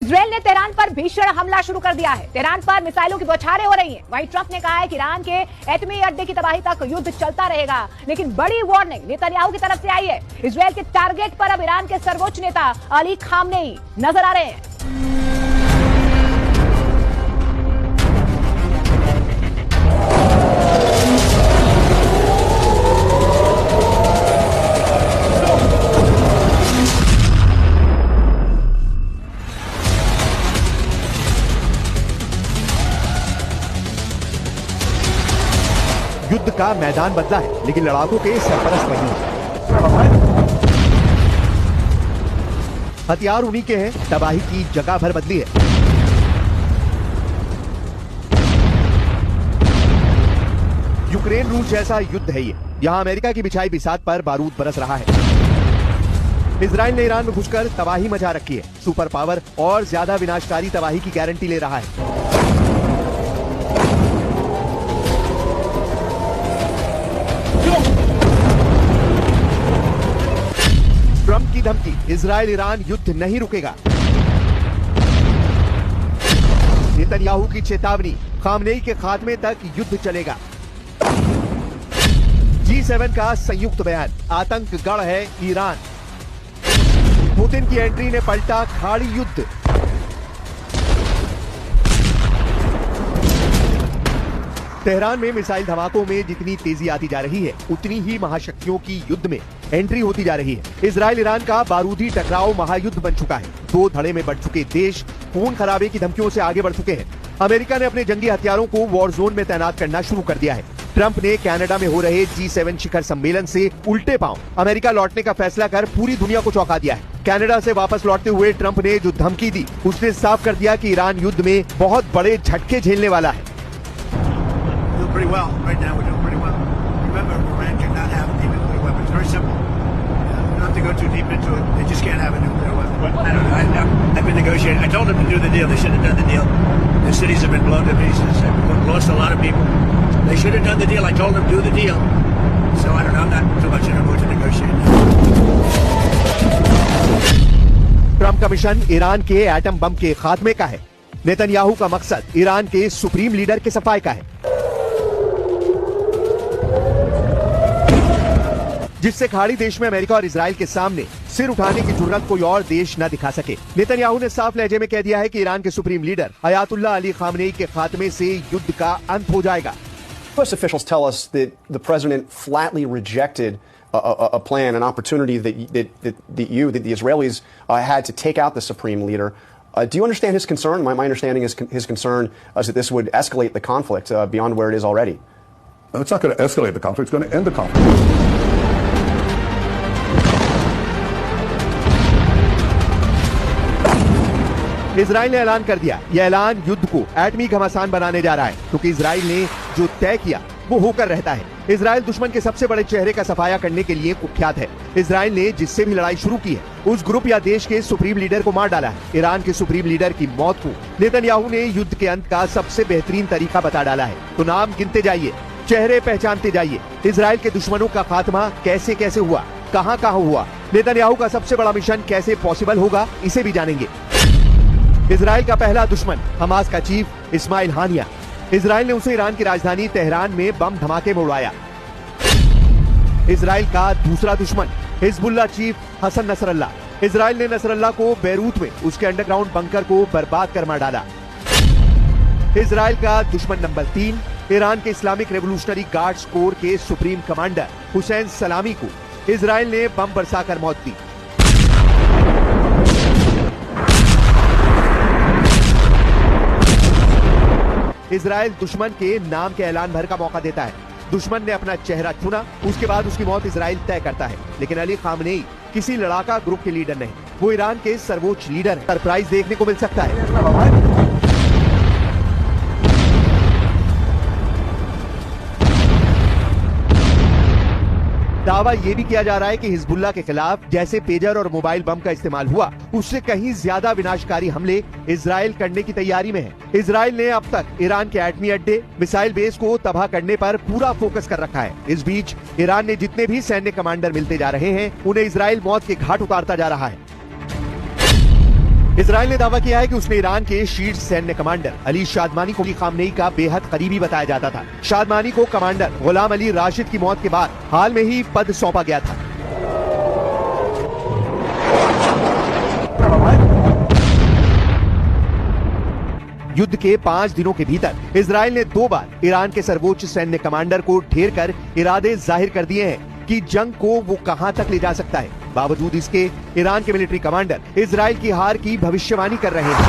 Israel ने Tehran पर भीषण हमला शुरू कर दिया है। तेहरान पर मिसाइलों की बौछारें हो रही हैं। वहीं ट्रंप ने कहा है कि ईरान के एटमी अड्डे की तबाही तक युद्ध चलता रहेगा। लेकिन बड़ी वार्निंग नेतन्याहू की तरफ से आई है। इजरायल के टारगेट पर अब ईरान के सर्वोच्च नेता अली खामनेई नजर आ रहे हैं। युद्ध का मैदान बदला है, लेकिन लड़ाकों के सरपरस्त वही हैं। हथियार उन्हीं के हैं, तबाही की जगह भर बदली है। यूक्रेन रूस जैसा युद्ध है ये। यहां अमेरिका की बिछाई बिसात पर बारूद बरस रहा है। इजराइल ने ईरान में घुसकर तबाही मचा रखी है। सुपर पावर और ज्यादा विनाशकारी तबाही की गारंटी ले रहा है। ट्रंप की धमकी, इजराइल ईरान युद्ध नहीं रुकेगा। नेतन्याहू की चेतावनी, खामनेई के खात्मे तक युद्ध चलेगा। G7 का संयुक्त बयान, आतंक गढ़ है ईरान। पुतिन की एंट्री ने पलटा खाड़ी युद्ध। तेहरान में मिसाइल धमाकों में जितनी तेजी आती जा रही है, उतनी ही महाशक्तियों की युद्ध में एंट्री होती जा रही है। इजराइल ईरान का बारूदी टकराव महायुद्ध बन चुका है। दो धड़े में बढ़ चुके देश खून खराबे की धमकियों से आगे बढ़ चुके हैं। अमेरिका ने अपने जंगी हथियारों को वॉर जोन में तैनात करना शुरू कर दिया है। ट्रंप ने कनाडा में हो रहे G7 शिखर सम्मेलन से उल्टे पांव अमेरिका लौटने का फैसला कर पूरी दुनिया को चौंका दिया है। कनाडा से वापस लौटते हुए ट्रंप ने जो धमकी दी, उसने साफ कर दिया कि ईरान युद्ध में बहुत बड़े झटके झेलने वाला है। Pretty well. Right now we're doing pretty well. Remember, Iran cannot have a nuclear weapon. It's very simple. Not to go too deep into it. They just can't have a nuclear weapon. I don't know. I've been negotiating. I told them to do the deal. They should have done the deal. The cities have been blown to pieces. They've lost a lot of people. They should have done the deal. I told them to do the deal. So I don't know. I'm not too much in a mood to negotiate. Trump का mission Iran के atom bomb के खात्मे का है। Netanyahu का मकसद Iran के supreme leader के सफाए का है, जिससे खाड़ी देश में अमेरिका और इजराइल के सामने सिर उठाने की जुर्रत कोई और देश न दिखा सके। नेतन्याहू ने साफ लहजे में कह दिया है कि ईरान के supreme leader Ayatollah Ali Khamenei के खात्मे से युद्ध का अंत हो जाएगा। U.S. officials tell us that the president flatly rejected a plan, an opportunity that the Israelis had to take out the supreme leader. Do you understand his concern? My understanding is his concern is that this would escalate the conflict beyond where it is already. It's not going to escalate the conflict. It's going to end the conflict. Israel ने ऐलान कर दिया, यह ऐलान युद्ध को एटमी घमासान बनाने जा रहा है, क्योंकि इजराइल ने जो तय किया वो होकर रहता है। इजराइल दुश्मन के सबसे बड़े चेहरे का सफाया करने के लिए कुख्यात है। इजराइल ने जिससे भी लड़ाई शुरू की है, उस ग्रुप या देश के सुप्रीम लीडर को मार डाला है। ईरान के सुप्रीम लीडर की मौत को नेतन्याहू ने युद्ध के अंत का सबसे बेहतरीन तरीका बता डाला है। तो नाम गिनते जाइए, चेहरे पहचानते जाइए। इजराइल के दुश्मनों का खात्मा कैसे कैसे हुआ, कहां कहां हुआ, नेतन्याहू का सबसे बड़ा मिशन कैसे पॉसिबल होगा, इसे भी जानेंगे। इजराइल का पहला दुश्मन हमास का चीफ इस्माइल हानिया। इजराइल ने उसे ईरान की राजधानी तेहरान में बम धमाके में उड़ाया। इजराइल का दूसरा दुश्मन Hezbollah chief Hassan Nasrallah. Israel ने नसरल्लाह को बैरूत में उसके अंडरग्राउंड बंकर को बर्बाद कर मार डाला। इजराइल का दुश्मन नंबर 3 ईरान के इस्लामिक रेवोल्यूशनरी गार्ड्स कोर के सुप्रीम कमांडर हुसैन सलामी को इजराइल ने बम बरसाकर मौत दी। इजराइल दुश्मन के नाम के ऐलान भर का मौका देता है। दुश्मन ने अपना चेहरा चुना, उसके बाद उसकी मौत इजराइल तय करता है। लेकिन अली खामनेई किसी लड़ाका ग्रुप के लीडर नहीं, वो ईरान के सर्वोच्च लीडर है। सरप्राइज देखने को मिल सकता है। दावा ये भी किया जा रहा है कि हिजबुल्लाह के खिलाफ जैसे पेजर और मोबाइल बम का इस्तेमाल हुआ, उससे कहीं ज्यादा विनाशकारी हमले इजराइल करने की तैयारी में है। इजराइल ने अब तक ईरान के एटमी अड्डे, मिसाइल बेस को तबाह करने पर पूरा फोकस कर रखा है। इस बीच ईरान ने जितने भी सैन्य कमांडर मिलते जा रहे हैं, उन्हें इजराइल मौत के घाट उतारता जा रहा है। इजराइल ने दावा किया है कि उसने ईरान के शीर्ष सैन्य कमांडर अली शादमानी को खामनेई का बेहद करीबी बताया जाता था। शादमानी को कमांडर गुलाम अली राशिद की मौत के बाद हाल में ही पद सौंपा गया था। युद्ध के 5 दिनों के भीतर इजराइल ने 2 बार ईरान के सर्वोच्च सैन्य कमांडर को ढेर कर इरादे जाहिर कर दिए हैं कि जंग को वो कहां तक ले जा सकता है। बावजूद इसके ईरान के मिलिट्री कमांडर इजराइल की हार की भविष्यवाणी कर रहे हैं।